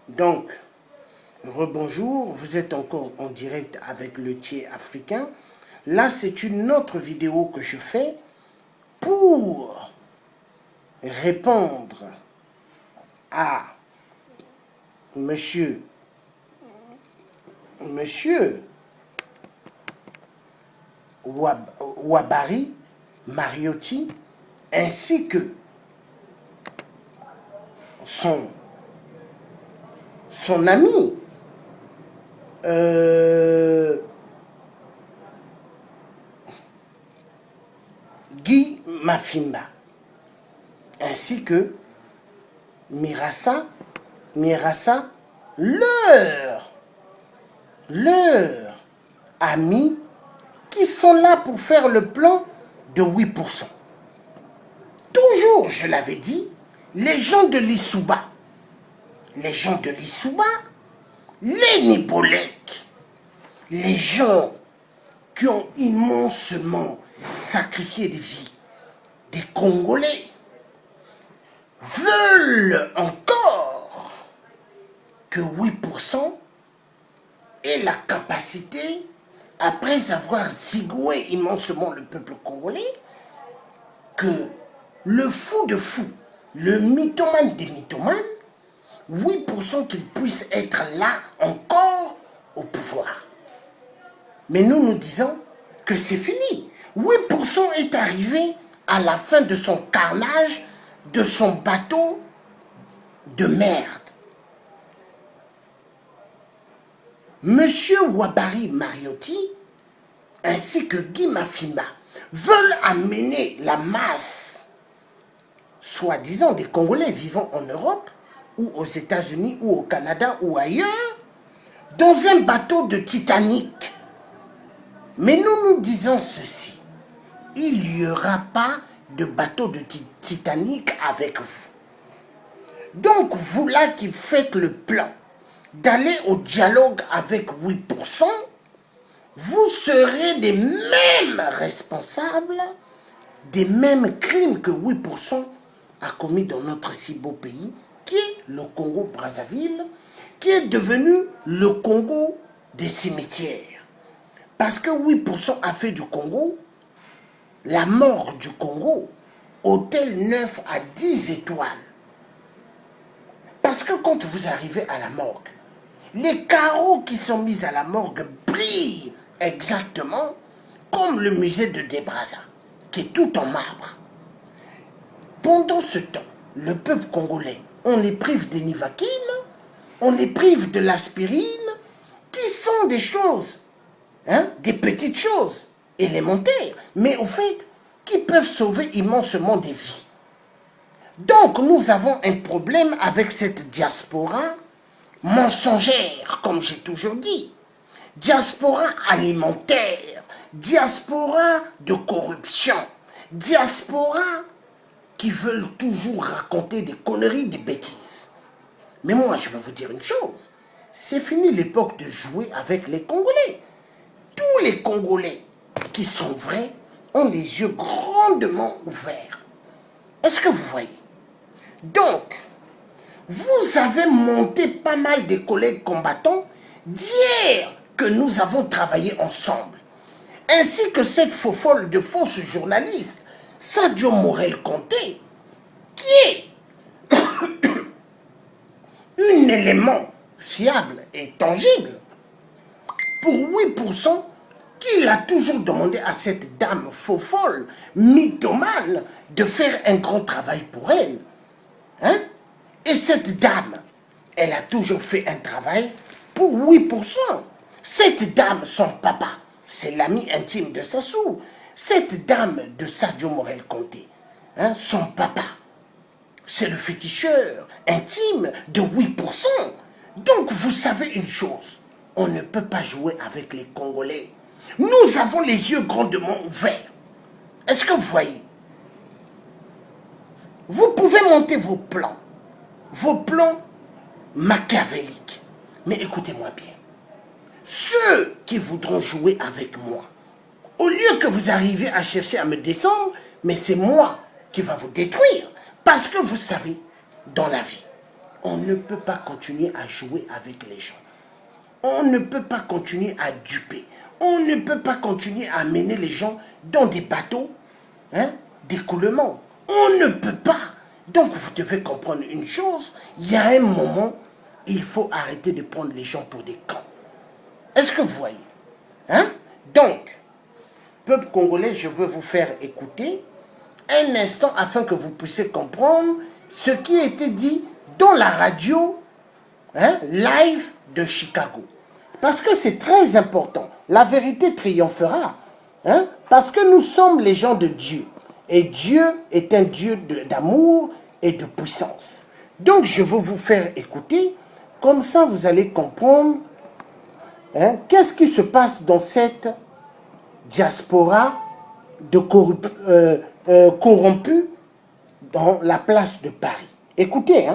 Donc, rebonjour, vous êtes encore en direct avec le Thier africain. Là, c'est une autre vidéo que je fais pour répondre à Monsieur Wabari Mariotti ainsi que son ami Guy Mafimba ainsi que Mirassa, leurs amis qui sont là pour faire le plan de 8%. Toujours, je l'avais dit, les gens de l'Issouba, les Nibolèques, les gens qui ont immensement sacrifié des vies, des Congolais, veulent encore que 8% ait la capacité, après avoir zigoué immensement le peuple congolais, que le fou de fou, le mythomane des mythomanes, 8% qu'il puisse être là encore au pouvoir. Mais nous disons que c'est fini. 8% est arrivé à la fin de son carnage, de son bateau de merde. Monsieur Wabari Mariotti ainsi que Guy Mafimba veulent amener la masse, soi-disant des Congolais vivant en Europe, ou aux États-Unis, ou au Canada, ou ailleurs, dans un bateau de Titanic. Mais nous disons ceci, il n'y aura pas de bateau de Titanic avec vous. Donc, vous là qui faites le plan d'aller au dialogue avec 8%, vous serez des mêmes responsables, des mêmes crimes que 8% a commis dans notre si beau pays, qui est le Congo-Brazzaville, qui est devenu le Congo des cimetières. Parce que 8% a fait du Congo, la morgue du Congo, hôtel 9 à 10 étoiles. Parce que quand vous arrivez à la morgue, les carreaux qui sont mis à la morgue brillent exactement comme le musée de Debraza, qui est tout en marbre. Pendant ce temps, le peuple congolais, on les prive des nivaquines, on les prive de l'aspirine, qui sont des choses, des petites choses élémentaires, mais au fait, qui peuvent sauver immensement des vies. Donc, nous avons un problème avec cette diaspora mensongère, comme j'ai toujours dit. Diaspora alimentaire, diaspora de corruption, diaspora qui veulent toujours raconter des conneries, des bêtises. Mais moi, je vais vous dire une chose. C'est fini l'époque de jouer avec les Congolais. Tous les Congolais qui sont vrais ont les yeux grandement ouverts. Est-ce que vous voyez? Donc, vous avez monté pas mal de collègues combattants d'hier que nous avons travaillé ensemble. Ainsi que cette faux-folle de fausse journaliste, Sadio Morel-Conté, qui est un élément fiable et tangible pour 8%, qu'il a toujours demandé à cette dame faux-folle, mythomane, de faire un grand travail pour elle. Et cette dame, elle a toujours fait un travail pour 8%. Cette dame, son papa, c'est l'ami intime de Sassou. Cette dame de Sadio Morel-Conté, son papa, c'est le féticheur intime de 8%. Donc vous savez une chose, on ne peut pas jouer avec les Congolais. Nous avons les yeux grandement ouverts. Est-ce que vous voyez? Vous pouvez monter vos plans machiavéliques. Mais écoutez-moi bien. Ceux qui voudront jouer avec moi, au lieu que vous arriviez à chercher à me descendre, mais c'est moi qui va vous détruire. Parce que vous savez, dans la vie, On ne peut pas continuer à jouer avec les gens. On ne peut pas continuer à duper. On ne peut pas continuer à amener les gens dans des bateaux d'écoulement. On ne peut pas. Donc vous devez comprendre une chose, il y a un moment, il faut arrêter de prendre les gens pour des cons. Est-ce que vous voyez? Donc, peuple congolais, je veux vous faire écouter un instant afin que vous puissiez comprendre ce qui a été dit dans la radio live de Chicago. Parce que c'est très important. La vérité triomphera. Parce que nous sommes les gens de Dieu. Et Dieu est un Dieu d'amour et de puissance. Donc je veux vous faire écouter. Comme ça, vous allez comprendre qu'est-ce qui se passe dans cette diaspora de corrompus dans la place de Paris. Écoutez,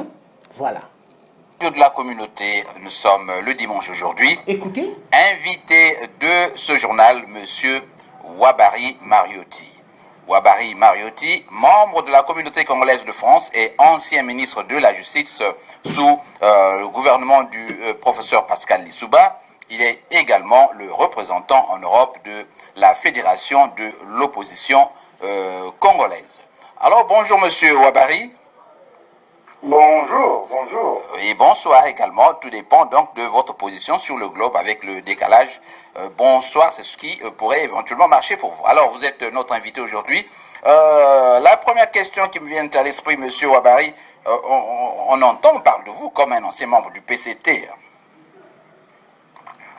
voilà. De la communauté, nous sommes le dimanche aujourd'hui. Écoutez. Invité de ce journal, monsieur Ouabary Mariotti. Ouabary Mariotti, membre de la communauté congolaise de France et ancien ministre de la Justice sous le gouvernement du professeur Pascal Lissouba. Il est également le représentant en Europe de la Fédération de l'opposition congolaise. Alors bonjour monsieur Ouabary. Bonjour, bonjour. Et bonsoir également, tout dépend donc de votre position sur le globe avec le décalage. Bonsoir, c'est ce qui pourrait éventuellement marcher pour vous. Alors, vous êtes notre invité aujourd'hui. La première question qui me vient à l'esprit, monsieur Ouabary, on entend, on parle de vous comme un ancien membre du PCT.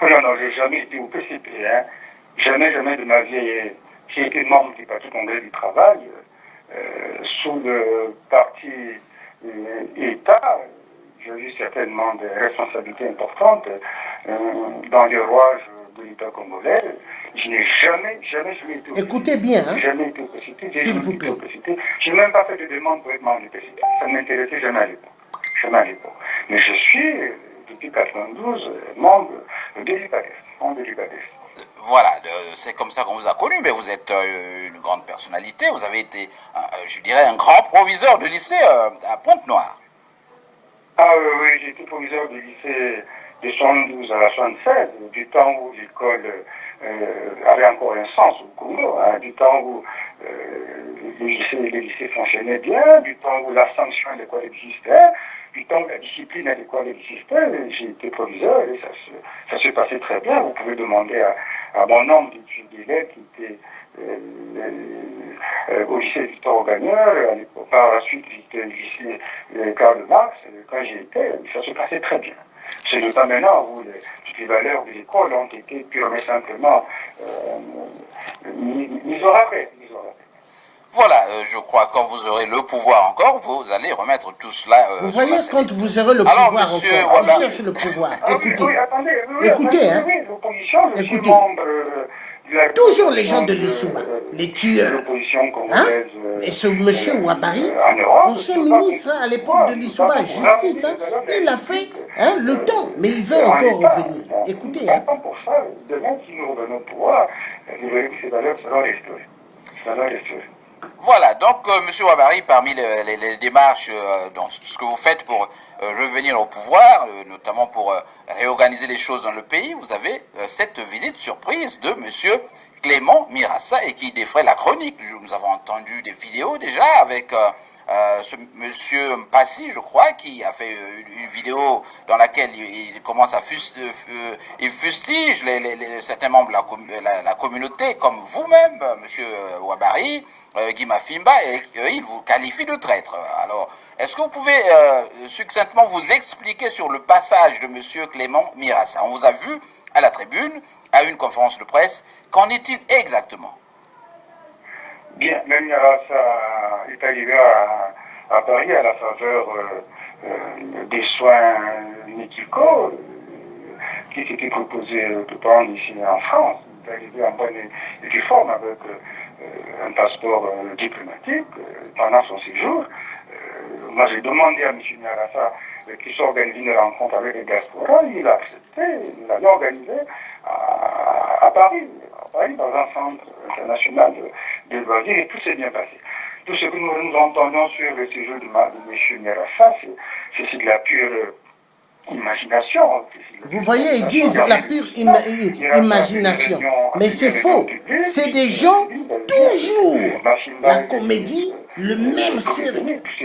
Non, j'ai jamais été au PCT. Jamais de ma vie. J'ai été membre du Parti congolais du travail, sous le parti État. J'ai eu certainement des responsabilités importantes dans les rouages de l'État congolais. Je n'ai jamais été au PCT. Écoutez bien, jamais été au PCT. S'il vous plaît. Je n'ai même pas fait de demande pour être membre du PCT. Ça ne m'intéressait jamais à l'époque. Mais je suis, depuis 1992, membre de l'UPADEF. Voilà, c'est comme ça qu'on vous a connu, mais vous êtes une grande personnalité. Vous avez été, je dirais, un grand proviseur de lycée à Pointe-Noire. Ah oui, j'ai été proviseur du lycée de 72 à la 76, du temps où l'école avait encore un sens au Congo, du temps où les lycées fonctionnaient bien, du temps où la sanction à l'école existait, du temps où la discipline à l'école existait. J'ai été proviseur et ça se passait très bien. Vous pouvez demander à mon nombre d'élèves qui étaient au lycée Victor Gagneur, par la suite j'étais au lycée Karl Marx, quand j'y étais, ça se passait très bien. C'est le temps maintenant où toutes les valeurs de l'école ont été purement et simplement mises au rabais. Voilà, je crois que quand vous aurez le pouvoir encore, vous allez remettre tout cela vous voyez, quand vous aurez le pouvoir monsieur encore, Ouabary, cherchez le pouvoir. Écoutez, oui, attendez, écoutez, l'opposition, je suis écoutez. membre Toujours les gens de Lissouba, les tueurs. L'opposition congolaise. Et ce monsieur Ouabary, en Europe, ancien ministre à l'époque de Lissouba, justice, il a fait le temps, mais il veut encore revenir. Écoutez. Pour ça, demain, si nous revenons au pouvoir, nous verrons que ces valeurs seront restaurées. Voilà, donc monsieur Ouabary, parmi les démarches dans ce que vous faites pour revenir au pouvoir, notamment pour réorganiser les choses dans le pays, vous avez cette visite surprise de monsieur Clément Mirassa et qui défraie la chronique. Nous avons entendu des vidéos déjà avec ce monsieur Mpassi, je crois, qui a fait une vidéo dans laquelle il commence à il fustige certains membres de la communauté, comme vous-même, monsieur Ouabary, Guy Mafimba, et il vous qualifie de traître. Alors, est-ce que vous pouvez succinctement vous expliquer sur le passage de monsieur Clément Mirassa? On vous a vu à la tribune, à une conférence de presse. Qu'en est-il exactement? Bien, M. Mirassa est arrivé à Paris à la faveur des soins médicaux qui s'étaient proposés de prendre ici en France. Il est arrivé en bonne et due forme avec un passeport diplomatique pendant son séjour. Moi, j'ai demandé à M. Mirassa qu'il s'organise une rencontre avec les diasporas. Il a accepté, il l'a organisé à Paris, dans un centre international de loisirs, et tout s'est bien passé. tout ce que nous entendons sur le séjour de M. Nyarassa, c'est de la pure imagination. Vous voyez, ils disent la pure imagination. Mais c'est faux. C'est des gens, toujours, la comédie, le même cirque,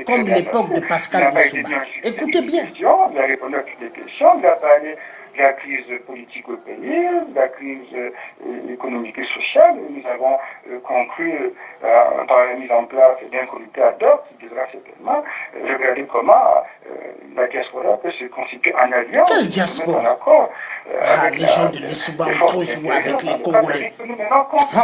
comme l'époque de Pascal Bissouba. Écoutez bien. Il a répondu à toutes les questions, il a parlé de la crise politique au pays, de la crise économique et sociale. Nous avons conclu par la mise en place d'un comité ad hoc qui devra certainement regarder comment la diaspora peut se constituer en alliance. Quelle diaspora? Les gens de l'Issouba ont trop joué avec les Congolais. Nous maintenant contre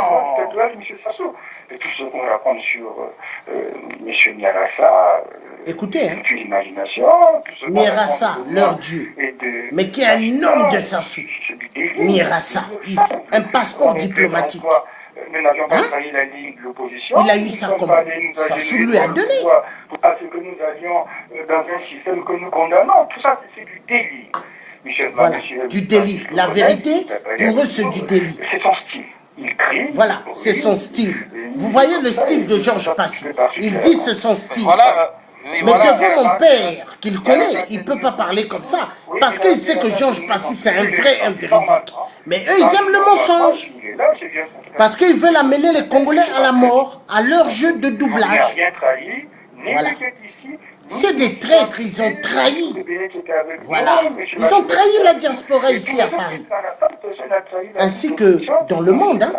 M. Sassou. Et tout ce qu'on raconte sur M. Nyarassa, écoutez, l'imagination, Nyarassa, leur Dieu, mais qui est un homme de Sassou. Nyarassa, un passeport diplomatique. Nous n'avions pas trahi la ligne de l'opposition. Il a eu ça comme Sassou lui a donné. Parce que nous allions dans un système que nous condamnons. Tout ça, c'est du délit. Voilà, du délit. La vérité, pour eux, c'est du délit. C'est son style. Il crie. Voilà, c'est son style. Vous voyez le style de Georges Passy. Il dit c'est son style. Mais devant mon père, qu'il connaît, il ne peut pas parler comme ça. Parce qu'il sait que Georges Passy, c'est un vrai, un véridique. Mais eux, ils aiment le mensonge. Parce qu'ils veulent amener les Congolais à la mort, à leur jeu de doublage. Voilà. C'est des traîtres, ils ont trahi. Voilà. Ils ont trahi la diaspora ici à Paris. Ainsi que dans le monde. Hein.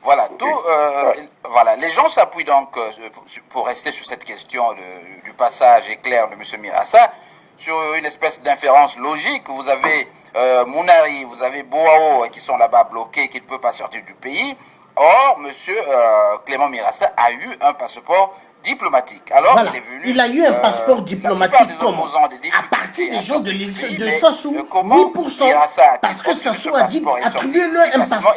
Voilà, voilà, les gens s'appuient donc, pour rester sur cette question du passage éclair de M. Nyarassa, sur une espèce d'inférence logique. Vous avez Mounari, vous avez Boao qui sont là-bas bloqués, qui ne peuvent pas sortir du pays. Or, M. Clément Nyarassa a eu un passeport diplomatique. Alors, voilà. Il est venu. Il a eu un passeport diplomatique comment? À partir des gens de l'île de Sassou, 8%. Parce que Sassou a dit attribuez-leur un passeport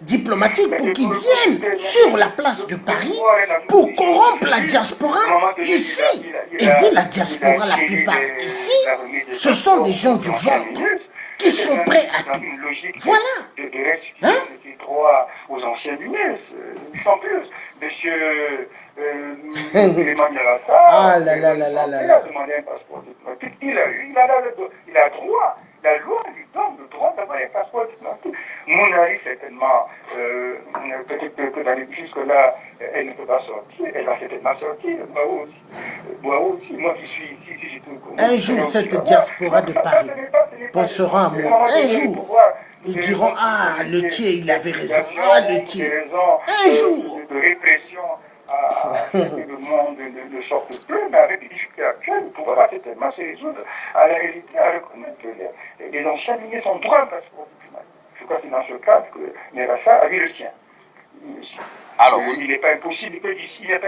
diplomatique pour qu'ils viennent sur la place de Paris pour corrompre la diaspora ici. Et vu la diaspora, la plupart ici, ce sont des gens du ventre qui sont prêts à tout. Voilà. Hein? Droit aux anciens ministres, sans plus. Monsieur Clément Nyarassa a demandé un passeport diplomatique. Il a droit. La loi lui donne le droit d'avoir un passeport diplomatique. Mounari, certainement, peut-être que d'aller jusque-là, elle ne peut pas sortir. Elle va certainement sortir. Moi aussi. Moi qui suis ici, si j'étais au Congo. Un jour, cette diaspora de Paris pensera à moi. Un jour. Ils diront, ah, le Thier, il avait raison. Ah, le Thier. Un jour. De répression à le monde ne sorte plus, mais avec les difficultés actuelles, on ne pourra pas certainement se résoudre à la réalité, à reconnaître que les anciens ministres ont droit à un passeport diplomatique. Je crois que c'est dans ce cadre que Nyarassa a vu le sien. Alors, il n'est pas impossible que d'ici là,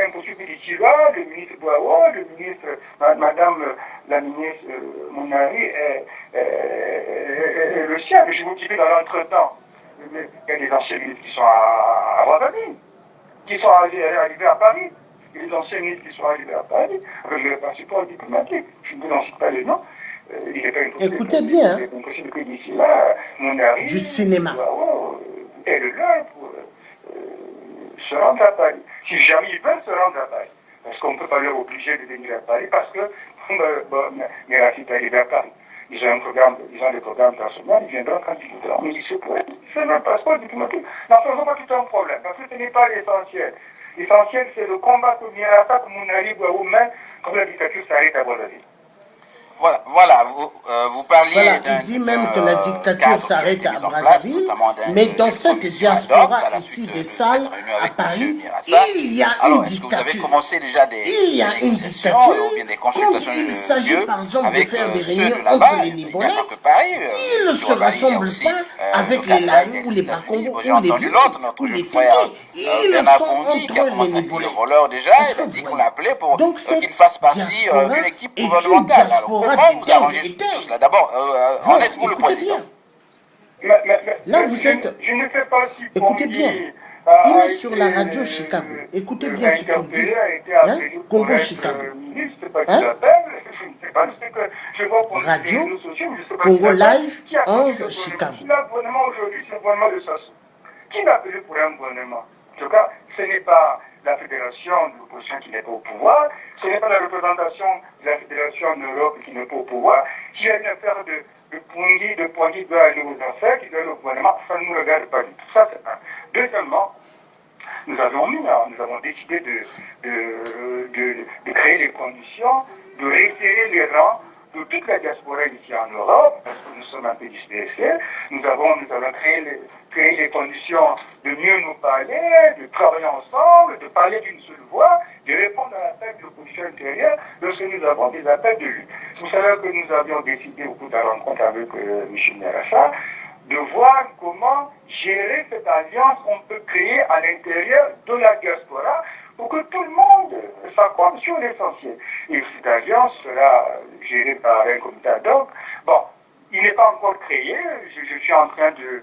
le ministre Boao, le ministre, madame la ministre Mounari le sien. Mais je vous dirai dans l'entretemps, il y a des anciens ministres qui sont à Ouagadougou, qui sont arrivés à Paris. Il y a des anciens ministres qui sont arrivés à Paris avec le passeport diplomatique. Je ne vous en cite pas les noms. Il n'est pas impossible. Écoutez bien. Il est impossible que d'ici là, Mounari, du cinéma. est le leur pour se rendre à Paris. Si jamais ils veulent se rendre à Paris. Parce qu'on ne peut pas leur obliger de venir à Paris parce que Nyarassa est arrivé à Paris. Ils ont des programmes personnels, ils viendront quand ils voudront. Mais il se pourrait. C'est un passeport diplomatique. N'en faisons pas tout un problème, parce que ce n'est pas l'essentiel. L'essentiel, c'est le combat que Nyarassa, que Mounari, ou même, quand la dictature s'arrête à Brazzaville. Voilà, vous parliez voilà, il dit même que la dictature s'arrête à Brazzaville, mais dans cette diaspora ici des salles à Paris, il y a une dictature. Est-ce que vous avez commencé déjà des négociations ou bien des consultations il s'agit par exemple de faire des réunions là-bas? entre les Nibonais, ils ne se rassemblent pas avec les Laou ou les Bakongo ou les Vieux ou les Téké. Ils sont entre les Nibonais. Le voleur déjà, il a dit qu'on l'appelait pour qu'il fasse partie d'une équipe gouvernementale. Comment vous arrangez tout cela? D'abord, en êtes-vous le président? Là, vous êtes... Je ne sais pas si écoutez bien, il est sur la radio Chicago. Écoutez bien ce qu'il dit. Hein? Congo Chicago. Hein? Radio Congo Live 11 Chicago. L'abonnement aujourd'hui, c'est le gouvernement de Sassou. Qui l'a appelé pour un gouvernement? En tout cas, ce n'est pas la fédération de l'opposition qui n'est pas au pouvoir, ce n'est pas la représentation de la fédération en Europe qui n'est pas au pouvoir. S'il y a une affaire de poignée qui doit aller aux affaires, qui doit aller au gouvernement, ça ne nous regarde pas du tout. Ça, c'est un. Deuxièmement, nous avons décidé de créer les conditions, de resserrer les rangs de toute la diaspora ici en Europe, parce que nous sommes un pays dispersé. Nous avons créé les conditions de mieux nous parler, de travailler ensemble, de parler d'une seule voix, de répondre à l'appel de l'opposition intérieure lorsque nous avons des appels de lutte. C'est pour cela que nous avions décidé au cours de la rencontre avec M. Nyarassa, de voir comment gérer cette alliance qu'on peut créer à l'intérieur de la diaspora pour que tout le monde s'accorde sur l'essentiel. Et cette alliance sera gérée par un comité ad hoc. Bon, il n'est pas encore créé, je suis en train de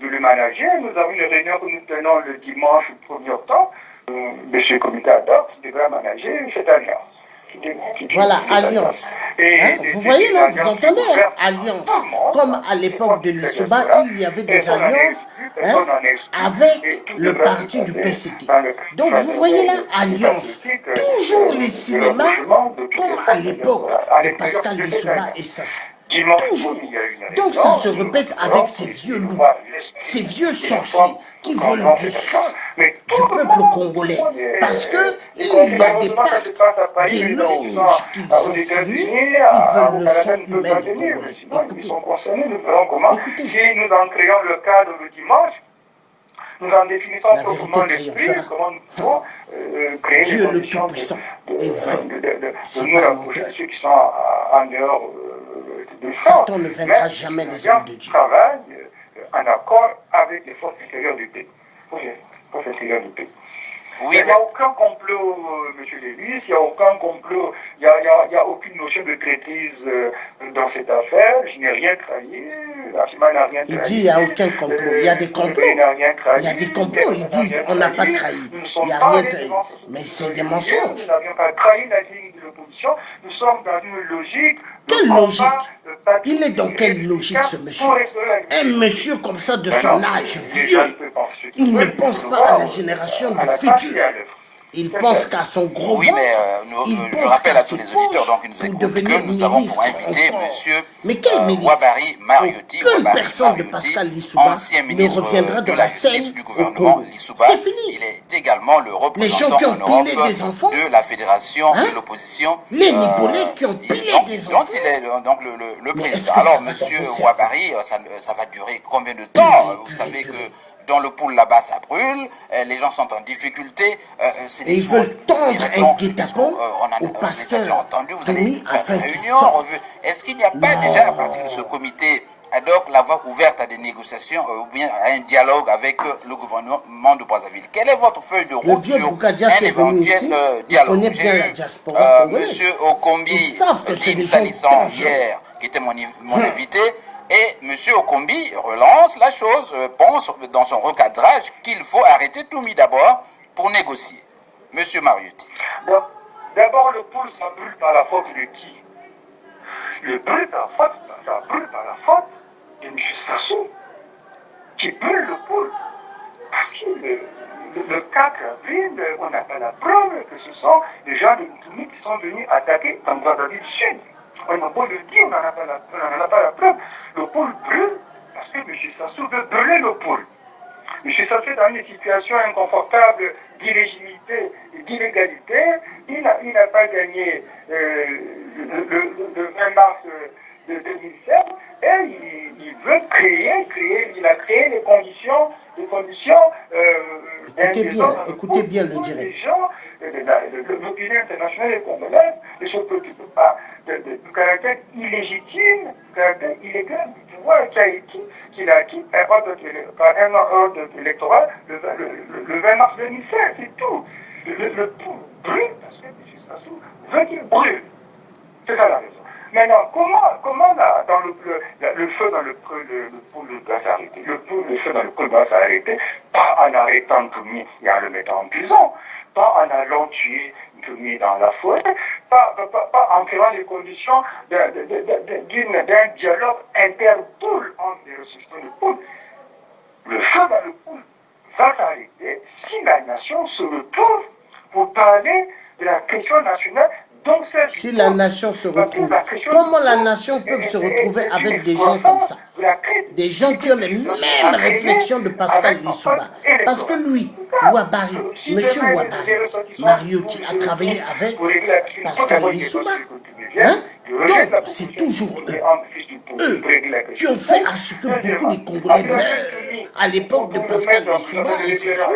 le manager. Nous avons une réunion que nous tenons le dimanche 1er octobre. Monsieur le comité ad hoc devra manager cette alliance. Voilà, alliance. Vous voyez là, vous entendez, alliance. Comme à l'époque de l'Issouba, il y avait des alliances avec le parti du PCT. Donc vous voyez là, alliance. Toujours les cinémas, comme à l'époque de Pascal Lissouba et Sassou. Toujours. Donc ça se répète avec ces vieux loups, ces vieux sorciers qui veulent du sang du peuple congolais. Parce que il y a des pactes, des loges qu'ils ont signés, qui veulent le sang humain du Congolais. Ils sont concernés, nous verrons comment. Si nous en créons le cadre le dimanche, nous en définissons proprement l'esprit, comment nous pouvons créer les conditions de nous rapprocher de ceux qui sont en dehors de ça. Satan ne vaincra jamais les hommes de Dieu. Travaille en accord avec les forces extérieures du pays. Forces extérieures du pays. Oui, il n'y a aucun complot, M. Lévis, il n'y a aucun complot, il n'y a aucune notion de traîtrise dans cette affaire. Je n'ai rien trahi, Achima n'a rien trahi. Il dit qu'il n'y a aucun complot. Il y a des complots. Il y a des complots. Ils disent on n'a pas trahi. Il n'y a rien trahi. Mais c'est des mensonges. Nous n'avions pas trahi la ligne de l'opposition. Nous sommes dans une logique. Quelle logique? Il est dans quelle logique ce monsieur? Un monsieur comme ça de son âge, vieux, il ne pense pas à la génération du futur. Il pense qu'à son gros oui, mais je rappelle à tous les auditeurs donc, qui nous écoutent que nous avons pour invité M. Ouabari Mariotti, ancien ministre de la Justice du gouvernement Lissouba. Il est également le représentant en Europe de la Fédération de l'opposition. Les Nipolais qui ont pilé des enfants. Donc il est donc le président. Alors, M. Ouabari, ça va durer combien de temps? Vous savez que dans le pool là-bas, ça brûle, les gens sont en difficulté. Et ils veulent tendre un guet-apens au pasteur. J'ai entendu, vous allez faire des réunions, revues. Est-ce qu'il n'y a pas déjà, à partir de ce comité ad hoc, la voie ouverte à des négociations ou bien à un dialogue avec le gouvernement de Brazzaville? Quelle est votre feuille de route sur un éventuel dialogue? J'ai eu M. Okombi, dit Salisson hier, qui était mon invité. Et M. Okombi relance la chose, pense dans son recadrage qu'il faut arrêter tout mis d'abord pour négocier. M. Mariotti. D'abord, le pôle, ça brûle par la faute de qui? Le brûle par la faute, ça brûle par la faute de M. Sassou, qui brûle le pôle. Parce que le 4 avril, on n'a pas la preuve que ce sont des gens de Moutoumi qui sont venus attaquer en Brazzaville du Sud. On n'a pas le dire, on n'en a pas la preuve. Le pôle brûle parce que M. Sassou veut brûler le pôle. M. Sassou est dans une situation inconfortable d'illégitimité et d'illégalité. Il n'a pas gagné le 20 mars de 2007 et il veut il a créé les conditions écoutez bien le direct. L'opinion internationale est congolaise ne se préoccupe pas du caractère illégitime, du caractère illégal du pouvoir qu'il a acquis par un ordre électoral le 20 mars 2016, c'est tout. Le tout brûle parce que M. Sassou veut qu'il brûle. C'est ça la raison. Maintenant, comment dans le feu dans le pôle doit s'arrêter? Le feu dans le pôle doit s'arrêter, pas en arrêtant Toumi et en le mettant en prison, pas en allant tuer Toumi dans la forêt, pas en créant les conditions d'un dialogue inter-poule entre les ressources de poule. Le feu dans le poule va s'arrêter si la nation se retrouve pour parler de la question nationale. Si la nation se retrouve, comment la nation peut se retrouver avec des gens comme ça? Des gens qui ont les mêmes réflexions de Pascal Lissouba. Parce que lui, Ouabari, M. Ouabari, Mariotti a travaillé avec Pascal Lissouba. Hein? Donc, c'est toujours eux qui ont fait à ce que beaucoup de Congolais meurent à l'époque de Pascal Lissouba et Sissou,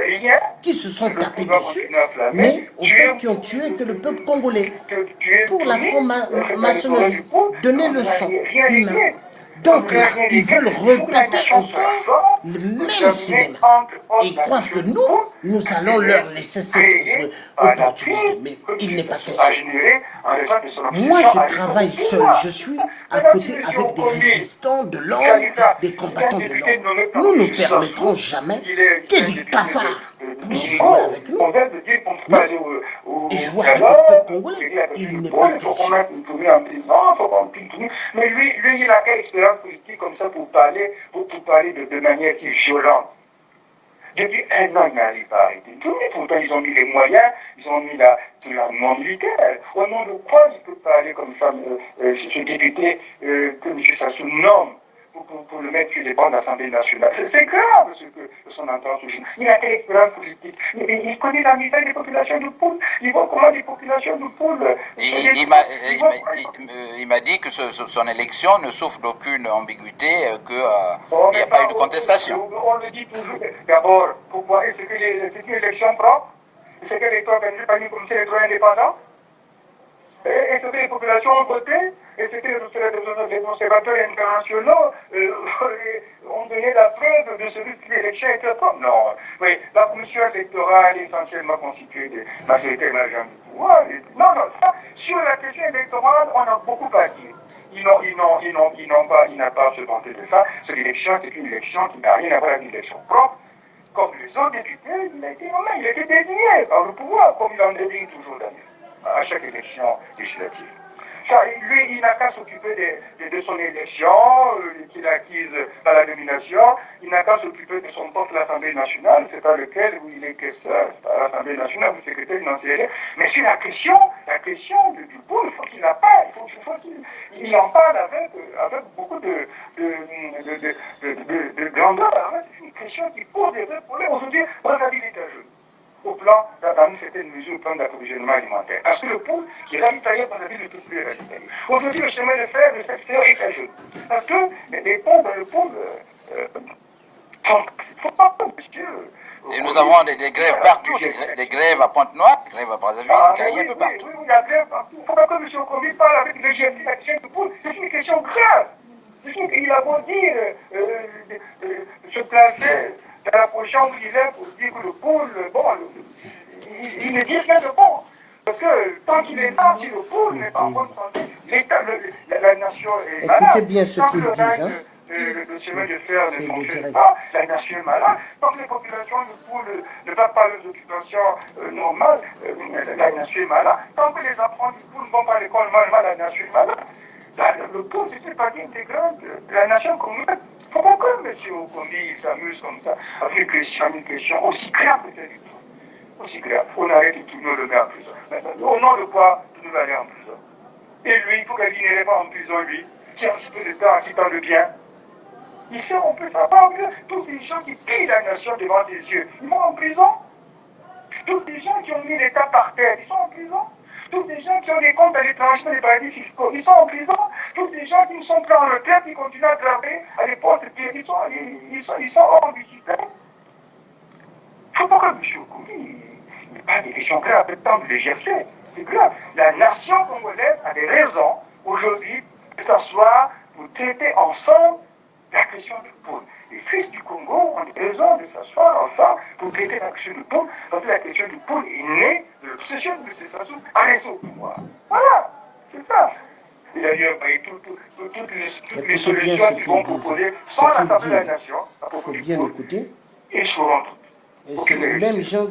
qui se sont tapés dessus, mais au fait qui ont tué que le peuple congolais pour la franc-maçonnerie, donner le son humain. Donc là, ils veulent répéter encore le même cinéma. Et ils croient que nous allons leur laisser cette opportunité. Mais il n'est pas question. Moi, je travaille seul. Je suis à côté avec des résistants de l'ordre, des combattants de l'ordre. Nous ne permettrons jamais que des cafards puissent jouer avec nous. Et jouer avec le peuple congolais. Il n'est pas question. Mais lui, il a quelle expérience politique comme ça pour parler de manière qui est violente. Depuis 1 an, il n'arrive pas à arrêter. Pourtant, ils ont mis les moyens, ils ont mis l'armement militaire. Au nom de quoi il peut parler comme ça, ce député que M. Sassou nomme pour le mettre sur les bancs de l'Assemblée nationale? C'est grave ce que son entrance aujourd'hui. Il a quelle expérience politique? Il connaît la misère des populations de Poule. Il voit comment les populations de Poule. Il m'a dit que son élection ne souffre d'aucune ambiguïté, qu'il n'y a pas eu de contestation. On le dit toujours. D'abord, pourquoi? Est-ce que c'est une élection propre? Est-ce que les droits organisés comme c'est les droits indépendants? Est-ce que les populations ont voté? Est-ce que les observateurs internationaux ont donné la preuve de ce que l'élection était propre? Non. Oui, la commission électorale est essentiellement constituée de majorité émergente du pouvoir. Non, ça, sur la question électorale, on a beaucoup à dire. Ils n'ont pas à se vanter de ça. Cette élection, c'est une élection qui n'a rien à voir avec une élection propre. Comme les autres députés, il a été nommé, il a été désigné par le pouvoir, comme il en désigne toujours d'ailleurs, à chaque élection législative. Ça, lui, il n'a qu'à s'occuper de son élection, qu'il a acquise par la nomination. Il n'a qu'à s'occuper de son poste à l'Assemblée nationale, c'est à lequel où il est questeur, à l'Assemblée nationale, vous secrétaire financier. Mais c'est la question du coup, il faut qu'il en parle, il en parle avec beaucoup de grandeur. Hein. C'est une question qui pose des vrais problèmes. Aujourd'hui, Brazzaville est un jeu. Au plan, dans une certaine mesure, au plan d'approvisionnement alimentaire. Parce que le pôle qui est ravitaillé dans la ville ne peut plus ravitailler. Aujourd'hui, le chemin de fer de cette terre est à jeu. Parce que les ponts dans le pôle il ne faut pas, monsieur. Et nous avons des grèves partout, des grèves à Pointe-Noire, des grèves à Brazzaville, un peu partout. Oui, il y a grève partout. Il ne faut pas que M. Okomi parle avec le GFC, la question du pôle. C'est une question grave. Il a beau dire, se placer dans la prochaine où il est pour dire que le pôle, bon, il ne dit rien de bon. Parce que tant qu'il est là, si le pôle n'est pas en bonne santé, la nation est malade. Écoutez bien ce qu'ils disent. Hein. Le chemin de fer ne fonctionne pas, la nation est malade. Tant que les populations du pôle ne vont pas leurs occupations normales, la nation est malade. Tant que les enfants du pôle ne vont pas à l'école normale, la nation est malade. Le pôle, c'est une partie intégrante de la nation congolaise. Pourquoi que M. Okomi s'amuse comme ça avec une question aussi grave que celle-ci? Aussi grave. On arrête de tout nous le met en prison. Au nom de quoi tout nous aller en prison? Et lui, il faut qu'il n'allait pas en prison, lui, qui a un petit peu de temps, qui tant de bien. Ici, on peut savoir que tous les gens qui pillent la nation devant tes yeux, ils vont en prison. Tous les gens qui ont mis l'État par terre, ils sont en prison. Tous les gens qui ont des comptes à l'étranger, des paradis fiscaux, ils sont en prison. Tous les gens qui ne sont pas en retraite, qui continuent à travailler à l'époque, ils sont hors du système. Il ne faut pas que M. Okomi n'ait pas des questions graves avec tant de légèreté. C'est grave. La nation congolaise a des raisons aujourd'hui de s'asseoir pour traiter ensemble la question du pôle. Les fils du Congo ont des raisons de s'asseoir ensemble pour traiter la question du pôle, parce que la question du pôle est née de l'obsession de M. Sassou à réseau pouvoir. Voilà, c'est ça. Et d'ailleurs, toutes les solutions qu'ils vont proposer sont à l'Assemblée de la Nation, à propos du pôle, ils seront toutes. Et c'est les mêmes gens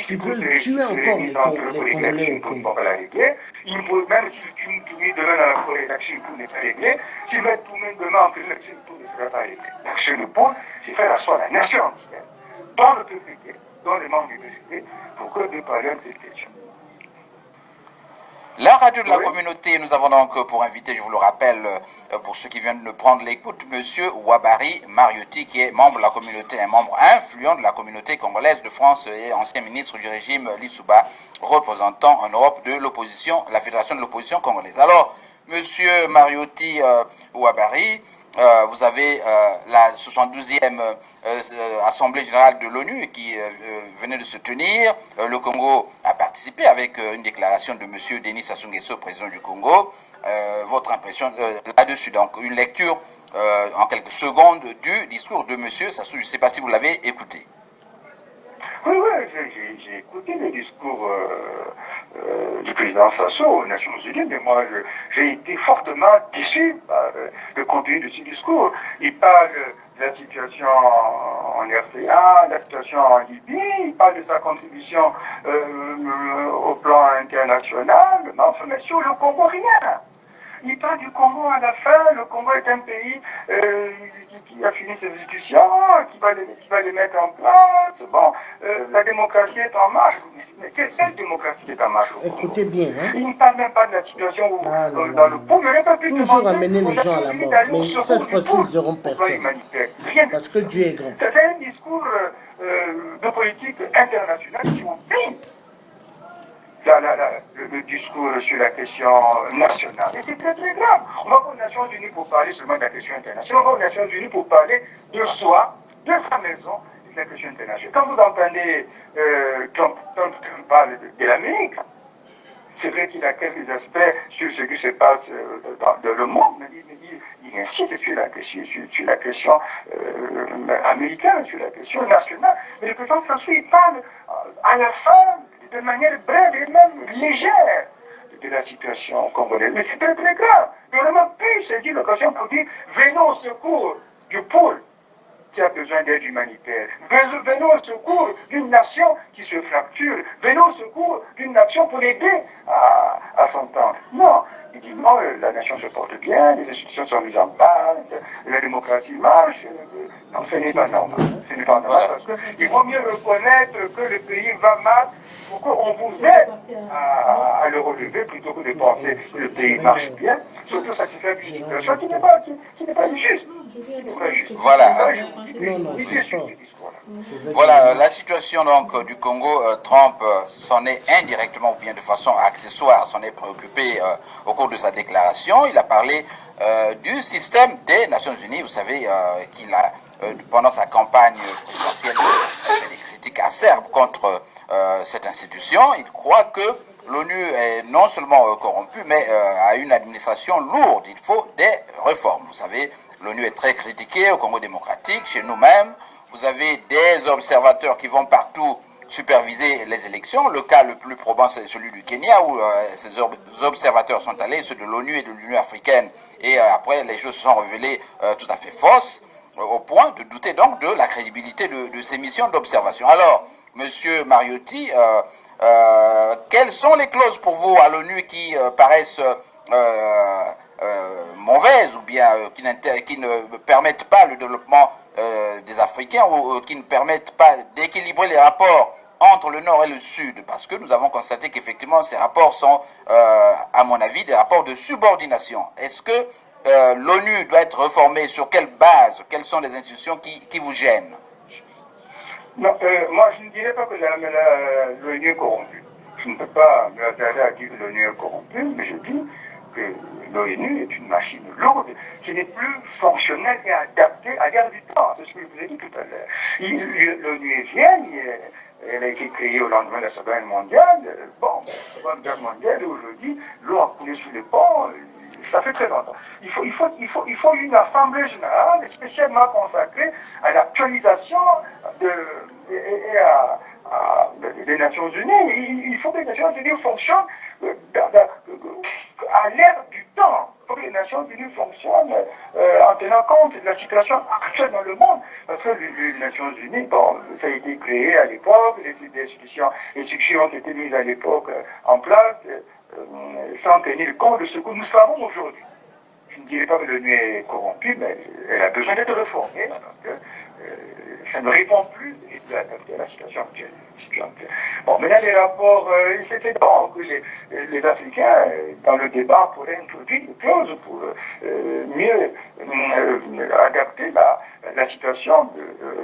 qui veulent tuer encore les Congolais au Congo. Il faut même si tu me tournes demain dans la forêt, l'action pour n'est pas réglée. Si tu me tournes demain en prison, l'action pour ne sera pas réglée. L'action de pôle, c'est faire asseoir la nation entière. dans le PPT, dans les membres du PPT, pour que de parler de cette question. La radio de la communauté, nous avons donc pour invité, je vous le rappelle, pour ceux qui viennent de prendre l'écoute, Monsieur Ouabary Mariotti, qui est membre de la communauté, un membre influent de la communauté congolaise de France et ancien ministre du régime Lissouba, représentant en Europe de l'opposition, la Fédération de l'opposition congolaise. Alors, Monsieur Mariotti Ouabary, vous avez la 72e Assemblée générale de l'ONU qui venait de se tenir. Le Congo a participé avec une déclaration de M. Denis Sassou Nguesso, président du Congo. Votre impression là-dessus, donc une lecture en quelques secondes du discours de M. Sassou. Je ne sais pas si vous l'avez écouté. Oui, j'ai écouté le discours du président Sassou aux Nations Unies, mais moi j'ai été fortement déçu par le contenu de ce discours. Il parle de la situation en RCA, la situation en Libye, il parle de sa contribution au plan international, mais enfin, mais sur le Congo, rien. Il parle du Congo à la fin. Le Congo est un pays qui a fini ses institutions, qui va les mettre en place. Bon, la démocratie est en marche. Mais quelle démocratie est en marche au Congo? Écoutez bien, hein? Il ne parle même pas de la situation où, dans le Congo. Toujours amener les gens à la mort. Mais cette fois-ci, ils n'auront personne. Parce que Dieu est grand. C'est un discours de politique internationale qui oublie le discours sur la question nationale. Et c'est très très grave. On va aux Nations Unies pour parler seulement de la question internationale. On va aux Nations Unies pour parler de soi, de sa maison, de la question internationale. Quand vous entendez Trump parler de l'Amérique, c'est vrai qu'il a quelques aspects sur ce qui se passe dans le monde, mais il insiste sur la question américaine, sur la question nationale. Mais le président François, il parle à la fin de manière brève et même légère de la situation congolaise. Mais c'est très très grave. Le gouvernement peut saisir l'occasion pour dire venons au secours du pôle qui a besoin d'aide humanitaire. Venons au secours d'une nation qui se fracture. Venons au secours d'une nation pour l'aider à s'entendre. Non. Il dit non, la nation se porte bien, les institutions sont mises en place, la démocratie marche. Non, ce n'est pas normal. Ce n'est pas normal parce qu'il vaut mieux reconnaître que le pays va mal pour qu'on vous aide à le relever plutôt que de penser que le pays marche bien. Surtout ça, c'est une situation qui n'est pas juste. Voilà. Voilà, la situation donc du Congo, Trump s'en est indirectement ou bien de façon accessoire, s'en est préoccupé au cours de sa déclaration. Il a parlé du système des Nations Unies. Vous savez qu'il a, pendant sa campagne présidentielle, fait des critiques acerbes contre cette institution. Il croit que l'ONU est non seulement corrompue, mais a une administration lourde. Il faut des réformes. Vous savez, l'ONU est très critiquée au Congo démocratique, chez nous-mêmes. Vous avez des observateurs qui vont partout superviser les élections. Le cas le plus probant, c'est celui du Kenya, où ces observateurs sont allés, ceux de l'ONU et de l'Union africaine. Et après, les choses se sont révélées tout à fait fausses, au point de douter donc de la crédibilité de ces missions d'observation. Alors, Monsieur Mariotti, quelles sont les clauses pour vous à l'ONU qui paraissent mauvaises ou bien qui ne permettent pas le développement des Africains ou qui ne permettent pas d'équilibrer les rapports entre le Nord et le Sud, parce que nous avons constaté qu'effectivement ces rapports sont, à mon avis, des rapports de subordination. Est-ce que l'ONU doit être réformée? Sur quelle base? Quelles sont les institutions qui vous gênent? Non, moi je ne dirais pas que l'ONU est corrompue. Je ne peux pas me hasarder à dire que l'ONU est corrompue, mais je dis que l'ONU est une machine lourde qui n'est plus fonctionnelle et adaptée à l'ère du temps. C'est ce que je vous ai dit tout à l'heure. L'ONU est vieille, elle a été créée au lendemain de la Seconde Guerre mondiale. Bon, la Seconde Guerre mondiale, et aujourd'hui, l'eau a coulé sous les ponts. Ça fait très longtemps. Il faut une assemblée générale spécialement consacrée à l'actualisation des Nations Unies. Il faut que les Nations Unies fonctionnent à l'ère du temps. Il faut que les Nations Unies fonctionnent en tenant compte de la situation actuelle dans le monde. Parce que les Nations Unies, bon, ça a été créé à l'époque, les institutions ont été mises à l'époque en place sans tenir compte de ce que nous savons aujourd'hui. Je ne dirais pas que l'ONU est corrompue, mais elle a besoin d'être réformée. Parce que ça ne répond plus et peut adapter à la situation actuelle. Bon, maintenant les rapports, c'était bon que les Africains, dans le débat, pourraient introduire des clauses pour mieux adapter la situation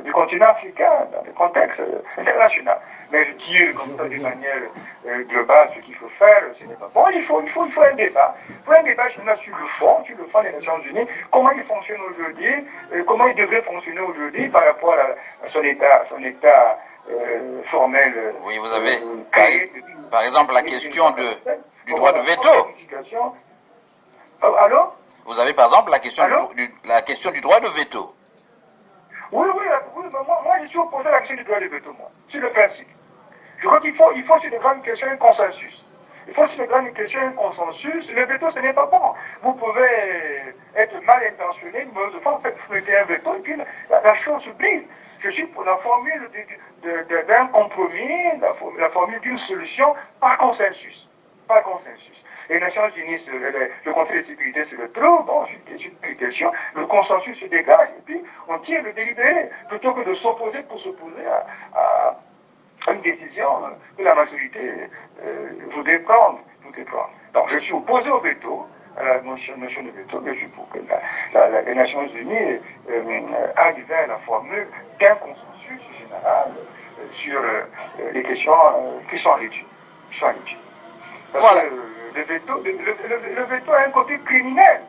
du continent africain dans le contexte international. Mais je tire comme ça d'une manière globale ce qu'il faut faire, ce n'est pas bon. Il faut un débat. Il faut un débat sur le fond des Nations Unies, comment il fonctionne aujourd'hui, comment il devrait fonctionner aujourd'hui par rapport à son état formel. Oui, vous avez, par exemple, la question du droit de veto. Allô? Vous avez, par exemple, la question du droit de veto. Oui, moi je suis opposé à la question du droit de veto, moi, sur le principe. Je crois qu'il faut sur de grandes questions un consensus. Il faut sur de grandes questions un consensus. Le veto, ce n'est pas bon. Vous pouvez être mal intentionné, mais de fois, vous mettez un veto, et puis la chose se brise. Je suis pour la formule d'un compromis, la formule d'une solution par consensus. Par consensus. Les Nations Unies, le Conseil de sécurité se retrouve, bon, c'est une question, le consensus se dégage, et puis on tire le délibéré, plutôt que de s'opposer pour s'opposer à une décision que la majorité voudrait prendre. Donc je suis opposé au veto, à la notion de veto, mais je suis pour que les Nations Unies arrivent à la formule d'un consensus général sur les questions qui sont l'étude. Voilà. Le veto a un côté criminel.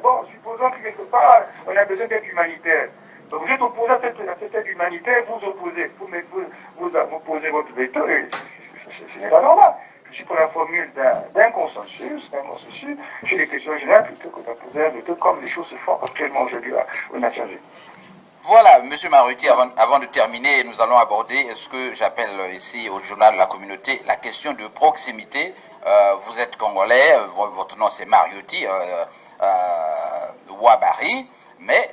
Bon, supposons que quelque part, on a besoin d'aide humanitaire. Donc vous êtes opposé à cette aide humanitaire, vous posez votre veto, et ce n'est pas normal. Je suis pour la formule d'un consensus sur les questions générales, plutôt que d'opposer un veto comme les choses se font actuellement aujourd'hui aux Nations Unies. Voilà, M. Maruti, avant de terminer, nous allons aborder ce que j'appelle ici au journal de la communauté la question de proximité. Vous êtes congolais, votre nom c'est Mariotti Ouabari, mais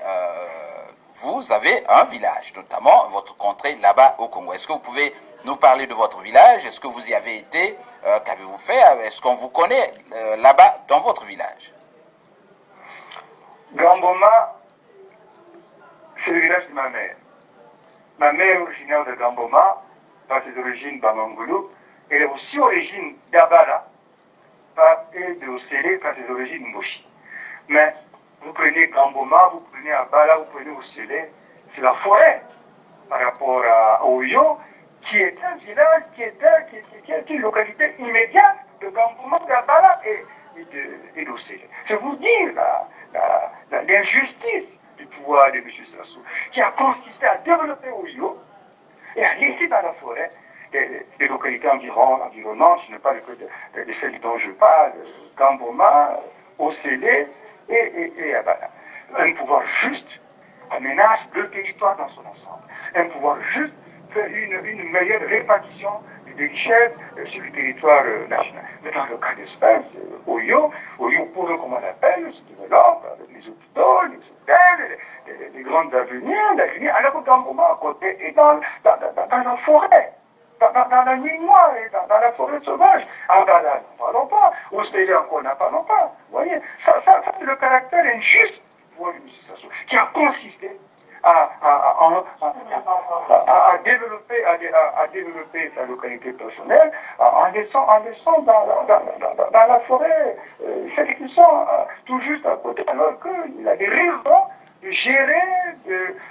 vous avez un village, notamment votre contrée là-bas au Congo. Est-ce que vous pouvez nous parler de votre village? Est-ce que vous y avez été? Qu'avez-vous fait? Est-ce qu'on vous connaît là-bas dans votre village? Gamboma, c'est le village de ma mère. Ma mère est originaire de Gamboma, par ses origines Bamangulu. Elle est aussi origine d'Abala, et de Osélé, par ses origines Mboshi. Mais vous prenez Gamboma, vous prenez Abala, vous prenez Osélé, c'est la forêt par rapport à Oyo, qui est un village, qui est une localité immédiate de Gamboma, d'Abala et d'Osélé. C'est vous dire l'injustice du pouvoir de M. Sassou, qui a consisté à développer Oyo et à laisser dans la forêt des localités environnantes, ce n'est pas le cas de celles dont je parle, Gamboma, Osélé et Abala. Un pouvoir juste aménage le territoire dans son ensemble. Un pouvoir juste fait une meilleure répartition des richesses sur le territoire national. Mais dans le cas d'espèce, Oyo, pour eux, comme on l'appelle, se développe avec les hôpitaux, les hôtels, les grandes avenues, alors que Gamboma à côté est dans la forêt. Dans la nuit noire et dans la forêt sauvage. Abala, n'en parlons pas. Au Sélé encore, n'en parlons pas. Vous voyez, ça c'est le caractère injuste pour M. Sassou, qui a consisté à développer sa localité personnelle en laissant dans la forêt celles qui sont tout juste à côté, alors qu'il a des raisons de gérer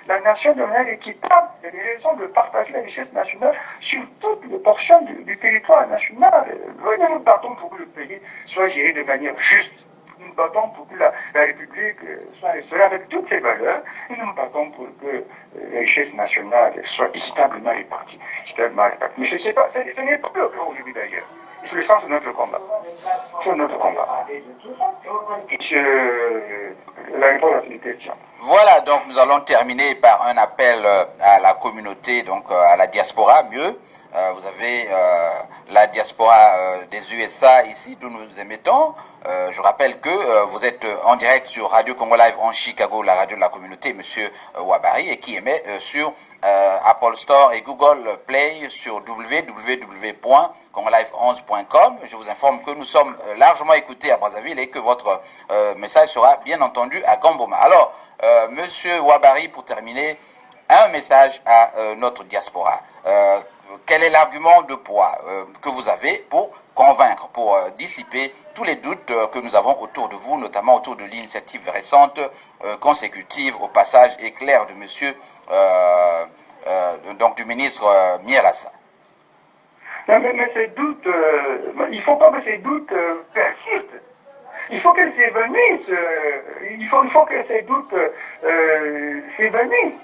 la nation de manière équitable. Il y a des raisons de partager la richesse nationale sur toutes les portions du territoire national. Nous nous battons pour que le pays soit géré de manière juste. Nous nous battons pour que la République soit restaurée avec toutes ses valeurs. Et nous nous battons pour que les richesses nationales soient équitablement réparties. Mais ce n'est pas le cas aujourd'hui d'ailleurs. C'est le sens de notre combat. C'est notre combat. La réponse à cette question. Voilà, donc nous allons terminer par un appel à la communauté, donc à la diaspora, mieux, vous avez la diaspora des USA ici, d'où nous émettons. Je rappelle que vous êtes en direct sur Radio Congo Live en Chicago, la radio de la communauté, Monsieur Ouabary, et qui émet sur Apple Store et Google Play sur www.congolive11.com. Je vous informe que nous sommes largement écoutés à Brazzaville et que votre message sera bien entendu à Gamboma. Alors, Monsieur Ouabary, pour terminer, un message à notre diaspora. Quel est l'argument de poids que vous avez pour convaincre, pour dissiper tous les doutes que nous avons autour de vous, notamment autour de l'initiative récente consécutive au passage éclair de monsieur, donc du ministre Mierassa? Non, mais ces doutes, il ne faut pas que ces doutes persistent. Il faut qu'elles s'évanouissent. Il faut que ces doutes s'évanouissent.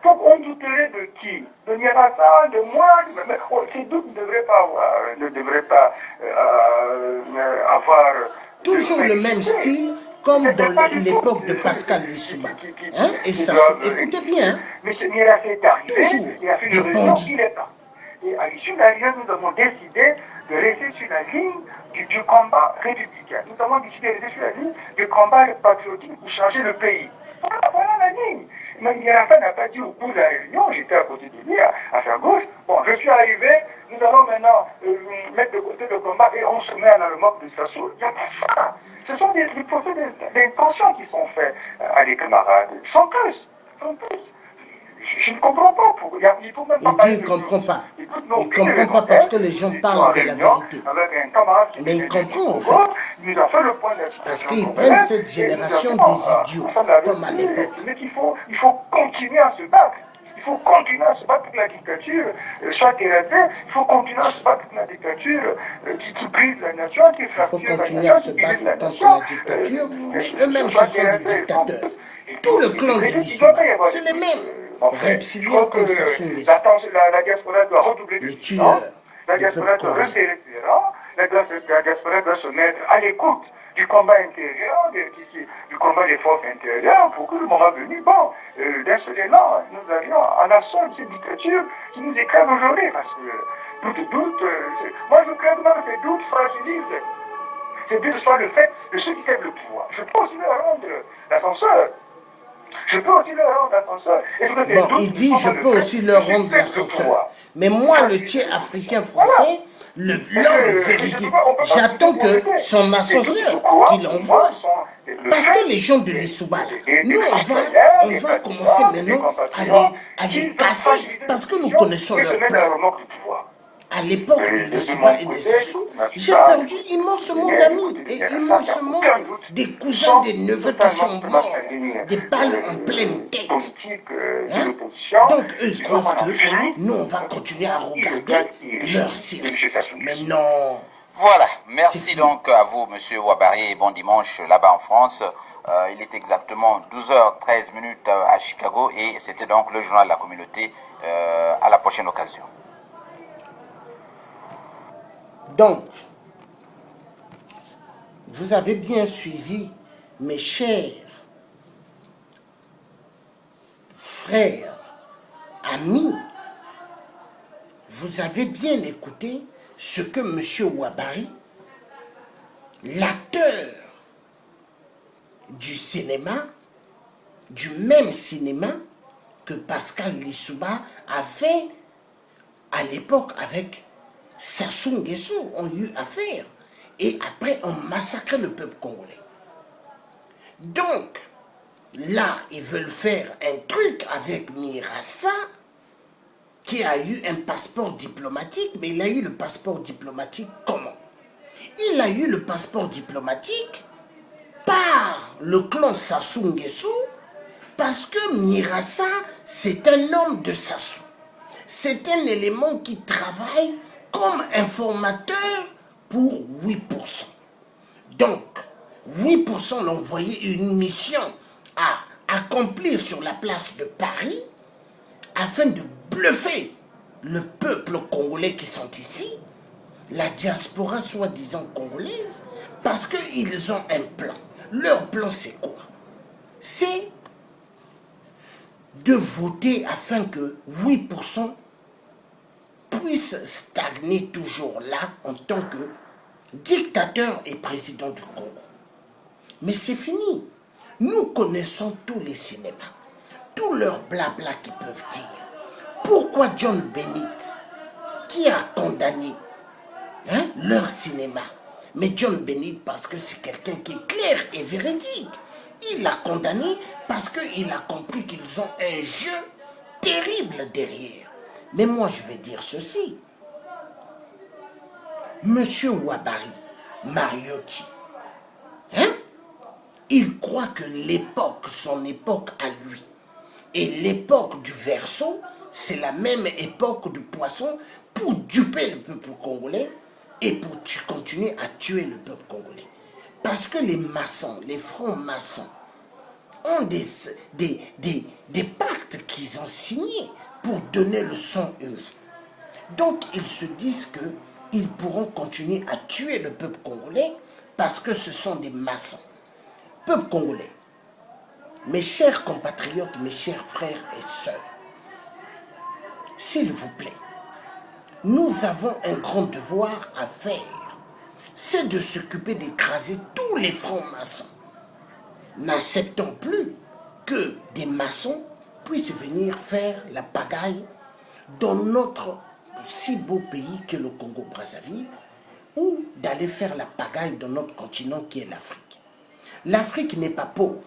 On douterait de qui? De Mierassa, de moi? Ces doutes ne devraient pas avoir... Toujours le même style, comme dans l'époque de Pascal Lissouba. Hein? Et ça, écoutez bien. M. Mierassa est arrivé, toujours il a fait une réunion, il est parti. Et à l'issue de la réunion, nous avons décidé de rester sur la ligne du combat républicain. Nous avons décidé de rester sur la ligne du combat patriotique pour changer le pays. Voilà la ligne. Mais Mierassa n'a pas dit au bout de la réunion, j'étais à côté de lui, à sa gauche, bon, je suis arrivé, nous allons maintenant mettre de côté le combat et on se met dans le moque de Sassou. Il n'y a pas ça. Ce sont des procès d'intention qui sont faits à des camarades. Sans plus. Je ne comprends pas. Il faut même pas Dieu ne comprend pas. Il ne comprend pas parce que les gens parlent de la vérité. Mais il comprend en fait. Parce qu'ils prennent cette génération des idiots, comme à l'époque. Mais il faut continuer à se battre. Il faut continuer à se battre pour que la dictature soit érasée. Il faut continuer à se battre pour la dictature qui brise la nation, qui fracture la nation. Il faut continuer à se battre contre la dictature, mais eux-mêmes ce sont des dictateurs. Tout le clan de l'Issouba, c'est les mêmes. Reptiliens comme Sassou Nguesso. La diaspora doit redoubler de vigilance. La diaspora doit resserrer ses rangs. La diaspora doit se mettre à l'écoute du combat intérieur, du combat des forces intérieures, pour que le moment venu, d'un seul élan, nous allions en assaut de cette dictature qui nous écrase aujourd'hui. Parce que moi je crains que ces doutes fragilisent. Ces doutes soit le fait de ceux qui tiennent le pouvoir. Je peux aussi leur rendre l'ascenseur. Bon, il dit, je peux aussi leur rendre l'ascenseur. Mais moi, le tiers africain français, l'homme véridique, j'attends que son ascenseur qu'il envoie, parce que les gens de l'Issouba, nous, on va commencer maintenant à les casser, parce que nous connaissons leur plan. À l'époque de l'Issouba et des Sassou, j'ai perdu immensément d'amis et immensément des cousins, des neveux qui sont morts, des balles en pleine tête. Hein? Donc eux, ils croient que nous, on va continuer à regarder leur série. Mais non. Voilà, merci donc à vous, Monsieur Ouabary, et bon dimanche là-bas en France. Il est exactement 12h13 à Chicago et c'était donc le journal de la communauté. À la prochaine occasion. Donc, vous avez bien suivi, mes chers frères, amis, vous avez bien écouté ce que M. Ouabary, l'acteur du cinéma, du même cinéma que Pascal Lissouba a fait à l'époque avec Sassou Nguesso, ont eu affaire. Et après, on massacrait le peuple congolais. Donc, là, ils veulent faire un truc avec Mierassa, qui a eu un passeport diplomatique, mais il a eu le passeport diplomatique comment? Il a eu le passeport diplomatique par le clan Sassou Nguesso, parce que Mierassa, c'est un homme de Sassou. C'est un élément qui travaille comme informateur pour 8%. Donc, 8% l'ont envoyé une mission à accomplir sur la place de Paris afin de bluffer le peuple congolais qui sont ici, la diaspora soi-disant congolaise, parce qu'ils ont un plan. Leur plan, c'est quoi? C'est de voter afin que 8% puisse stagner toujours là en tant que dictateur et président du Congo. Mais c'est fini. Nous connaissons tous les cinémas, tout leur blabla qu'ils peuvent dire. Pourquoi John Bennett, qui a condamné leur cinéma, mais John Bennett parce que c'est quelqu'un qui est clair et véridique, il l'a condamné parce qu'il a compris qu'ils ont un jeu terrible derrière. Mais moi je vais dire ceci. Monsieur Ouabari, Mariotti, il croit que l'époque, son époque à lui, et l'époque du Verseau, c'est la même époque du poisson pour duper le peuple congolais et pour continuer à tuer le peuple congolais. Parce que les maçons, les francs-maçons, ont des pactes qu'ils ont signés pour donner le sang humain. Donc ils se disent qu'ils pourront continuer à tuer le peuple congolais parce que ce sont des maçons. Peuple congolais, mes chers compatriotes, mes chers frères et sœurs, s'il vous plaît, nous avons un grand devoir à faire. C'est de s'occuper d'écraser tous les francs-maçons. N'acceptons plus que des maçons puissent venir faire la pagaille dans notre si beau pays qu'est le Congo-Brazzaville ou d'aller faire la pagaille dans notre continent qui est l'Afrique. L'Afrique n'est pas pauvre.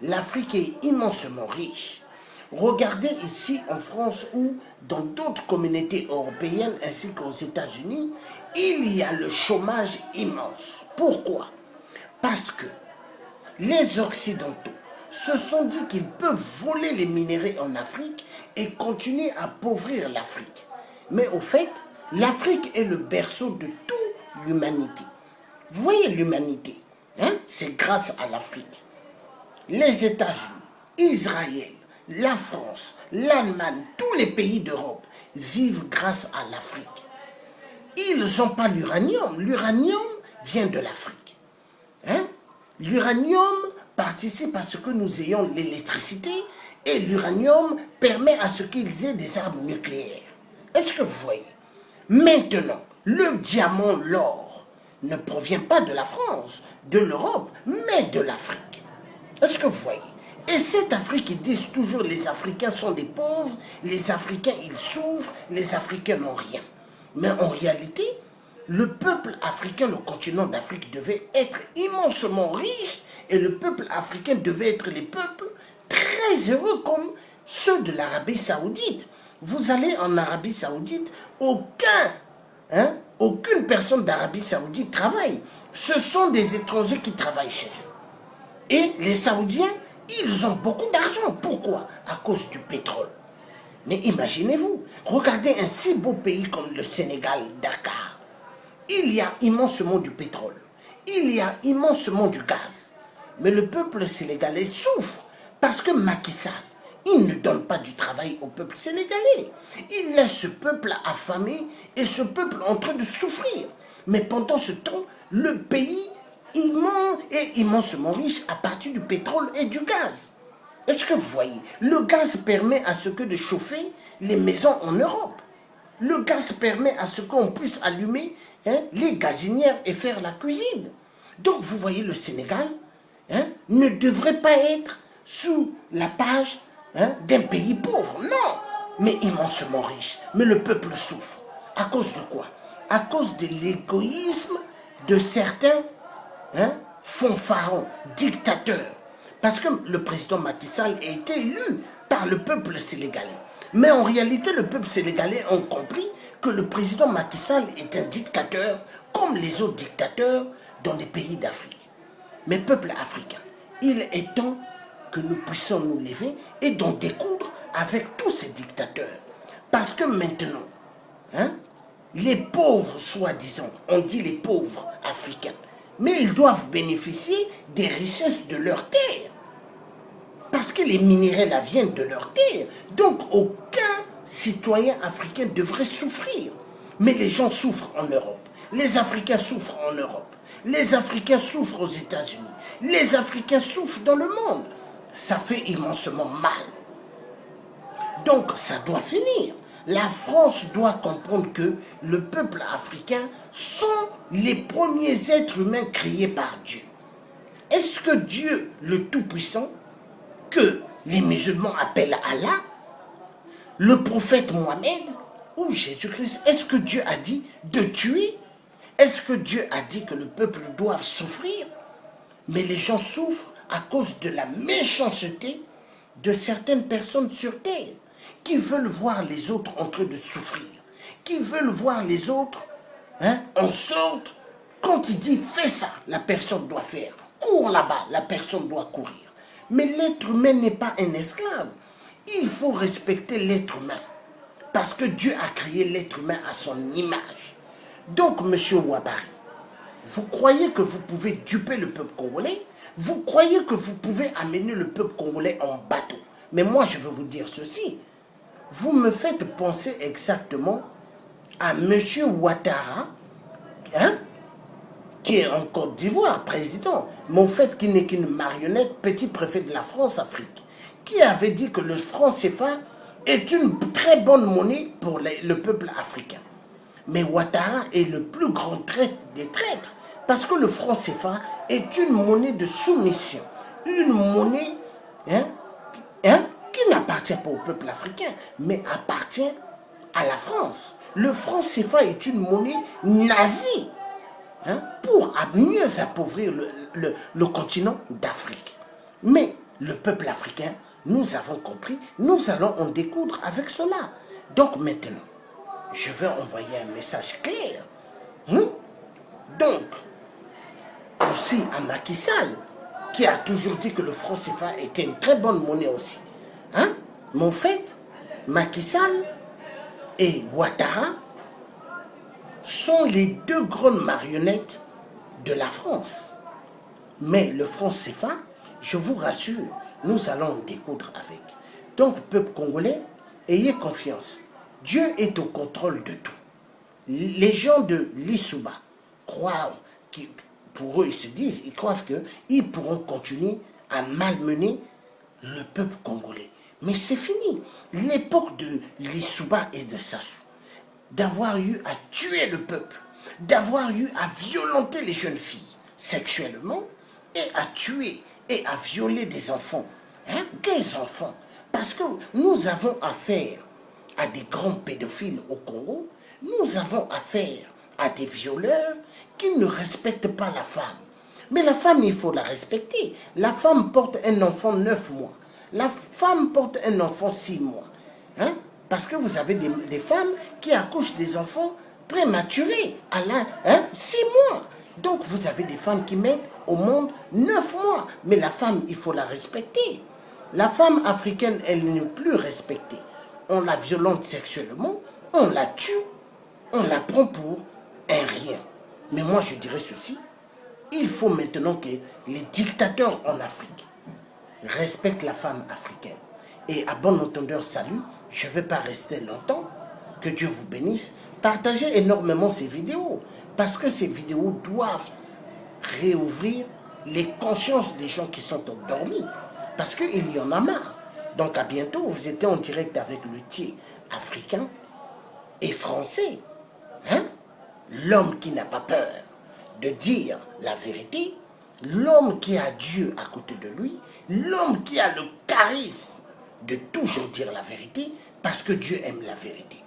L'Afrique est immensement riche. Regardez ici en France ou dans d'autres communautés européennes ainsi qu'aux États-Unis, il y a le chômage immense. Pourquoi? Parce que les Occidentaux se sont dit qu'ils peuvent voler les minéraux en Afrique et continuer à appauvrir l'Afrique. Mais au fait, l'Afrique est le berceau de toute l'humanité. Vous voyez l'humanité, c'est grâce à l'Afrique. Les États-Unis, Israël, la France, l'Allemagne, tous les pays d'Europe vivent grâce à l'Afrique. Ils n'ont pas l'uranium. L'uranium vient de l'Afrique. L'uranium participe à ce que nous ayons l'électricité et l'uranium permet à ce qu'ils aient des armes nucléaires. Est-ce que vous voyez? Maintenant, le diamant, l'or, ne provient pas de la France, de l'Europe, mais de l'Afrique. Est-ce que vous voyez? Et cette Afrique, ils disent toujours les Africains sont des pauvres, les Africains ils souffrent, les Africains n'ont rien. Mais en réalité, le peuple africain, le continent d'Afrique devait être immensement riche et le peuple africain devait être les peuples très heureux comme ceux de l'Arabie Saoudite. Vous allez en Arabie Saoudite, aucune personne d'Arabie Saoudite travaille. Ce sont des étrangers qui travaillent chez eux. Et les Saoudiens, ils ont beaucoup d'argent. Pourquoi? À cause du pétrole. Mais imaginez-vous, regardez un si beau pays comme le Sénégal, Dakar. Il y a immensément du pétrole. Il y a immensément du gaz. Mais le peuple sénégalais souffre parce que Macky Sall, il ne donne pas du travail au peuple sénégalais. Il laisse ce peuple affamé et ce peuple en train de souffrir. Mais pendant ce temps, le pays est immensement riche à partir du pétrole et du gaz. Est-ce que vous voyez? Le gaz permet à ce que de chauffer les maisons en Europe. Le gaz permet à ce qu'on puisse allumer les gazinières et faire la cuisine. Donc vous voyez, le Sénégal ne devrait pas être sous la page d'un pays pauvre. Non, mais immensement riche. Mais le peuple souffre. À cause de quoi? À cause de l'égoïsme de certains fanfarons, dictateurs. Parce que le président Macky Sall a été élu par le peuple sénégalais. Mais en réalité, le peuple sénégalais a compris que le président Macky Sall est un dictateur comme les autres dictateurs dans les pays d'Afrique. Mais peuple africain, il est temps que nous puissions nous lever et d'en découdre avec tous ces dictateurs. Parce que maintenant, les pauvres, soi-disant, on dit les pauvres africains, mais ils doivent bénéficier des richesses de leur terre. Parce que les minéraux là viennent de leur terre. Donc aucun citoyen africain devrait souffrir. Mais les gens souffrent en Europe. Les Africains souffrent en Europe. Les Africains souffrent aux États-Unis. Les Africains souffrent dans le monde. Ça fait immensement mal. Donc ça doit finir. La France doit comprendre que le peuple africain sont les premiers êtres humains créés par Dieu. Est-ce que Dieu, le Tout-Puissant, que les musulmans appellent Allah, le prophète Mohamed ou Jésus-Christ, est-ce que Dieu a dit de tuer? Est-ce que Dieu a dit que le peuple doit souffrir? Mais les gens souffrent à cause de la méchanceté de certaines personnes sur terre qui veulent voir les autres en train de souffrir, qui veulent voir les autres en sorte. Quand il dit fais ça, la personne doit faire. Cours là-bas, la personne doit courir. Mais l'être humain n'est pas un esclave. Il faut respecter l'être humain. Parce que Dieu a créé l'être humain à son image. Donc, monsieur Ouabari, vous croyez que vous pouvez duper le peuple congolais? Vous croyez que vous pouvez amener le peuple congolais en bateau? Mais moi, je veux vous dire ceci. Vous me faites penser exactement à monsieur Ouattara, qui est en Côte d'Ivoire, président, mais en fait qui n'est qu'une marionnette, petit préfet de la France-Afrique, qui avait dit que le franc CFA est une très bonne monnaie pour le peuple africain. Mais Ouattara est le plus grand traître des traîtres, parce que le franc CFA est une monnaie de soumission, une monnaie qui n'appartient pas au peuple africain, mais appartient à la France. Le franc CFA est une monnaie nazie, pour mieux appauvrir le continent d'Afrique. Mais le peuple africain, nous avons compris, nous allons en découdre avec cela. Donc maintenant, je vais envoyer un message clair. Donc, aussi à Macky Sall, qui a toujours dit que le franc CFA était une très bonne monnaie aussi. Mais en fait, Macky Sall et Ouattara sont les deux grandes marionnettes de la France. Mais le franc CFA, je vous rassure, nous allons en découdre avec. Donc, peuple congolais, ayez confiance. Dieu est au contrôle de tout. Les gens de l'Issouba croient, pour eux, ils se disent, ils croient qu'ils pourront continuer à malmener le peuple congolais. Mais c'est fini. L'époque de l'Issouba et de Sassou, d'avoir eu à tuer le peuple, d'avoir eu à violenter les jeunes filles sexuellement et à tuer et à violer des enfants, des enfants. Parce que nous avons affaire à des grands pédophiles au Congo, nous avons affaire à des violeurs qui ne respectent pas la femme. Mais la femme, il faut la respecter. La femme porte un enfant 9 mois. La femme porte un enfant 6 mois. Parce que vous avez des femmes qui accouchent des enfants prématurés à 6 mois. Donc vous avez des femmes qui mettent au monde 9 mois. Mais la femme, il faut la respecter. La femme africaine, elle n'est plus respectée. On la violente sexuellement, on la tue, on la prend pour un rien. Mais moi je dirais ceci, il faut maintenant que les dictateurs en Afrique respectent la femme africaine. Et à bon entendeur, salut, je ne vais pas rester longtemps, que Dieu vous bénisse. Partagez énormément ces vidéos, parce que ces vidéos doivent réouvrir les consciences des gens qui sont endormis, parce qu'il y en a marre. Donc à bientôt, vous étiez en direct avec le Thier africain et français. L'homme qui n'a pas peur de dire la vérité, l'homme qui a Dieu à côté de lui, l'homme qui a le charisme de toujours dire la vérité, parce que Dieu aime la vérité.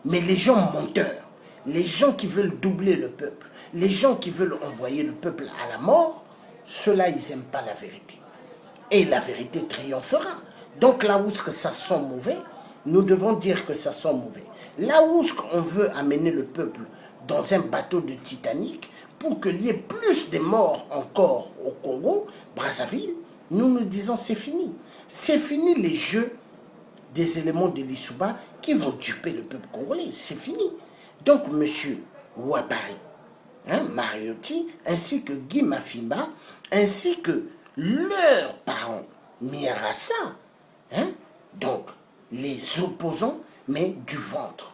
Mais les gens menteurs, les gens qui veulent doubler le peuple, les gens qui veulent envoyer le peuple à la mort, ceux-là, ils n'aiment pas la vérité. Et la vérité triomphera. Donc là où ça sent mauvais, nous devons dire que ça sent mauvais. Là où on veut amener le peuple dans un bateau de Titanic pour qu'il y ait plus de morts encore au Congo, Brazzaville, nous nous disons c'est fini. C'est fini les jeux des éléments de l'Issouba qui vont duper le peuple congolais. C'est fini. Donc M. Ouabari, Mariotti, ainsi que Guy Mafimba, ainsi que leurs parents, Miarassa, donc les opposants, mais du ventre.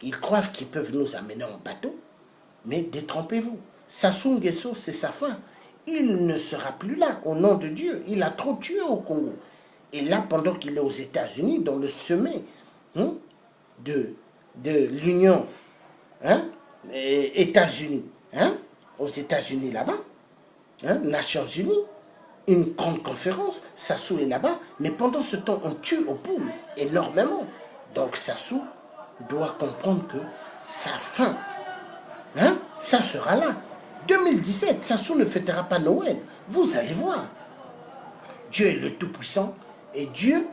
Ils croient qu'ils peuvent nous amener en bateau, mais détrompez-vous. Sassou Nguesso, c'est sa fin. Il ne sera plus là, au nom de Dieu. Il a trop tué au Congo. Et là, pendant qu'il est aux États-Unis, dans le sommet de l'Union, hein, États-Unis, hein, aux États-Unis là-bas, hein, Nations Unies, une grande conférence, Sassou est là-bas, mais pendant ce temps, on tue au poules énormément. Donc Sassou doit comprendre que sa fin, hein, ça sera là. 2017, Sassou ne fêtera pas Noël. Vous allez voir. Dieu est le Tout-Puissant et Dieu,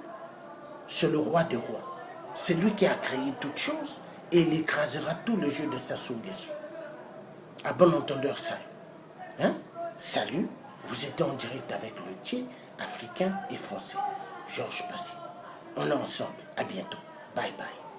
c'est le roi des rois. C'est lui qui a créé toutes choses et il écrasera tout le jeu de Sassou Nguesso. À bon entendeur, salut. Hein? Salut, vous êtes en direct avec le Thier, africain et français. Georges Passy. On est ensemble. À bientôt. Bye bye.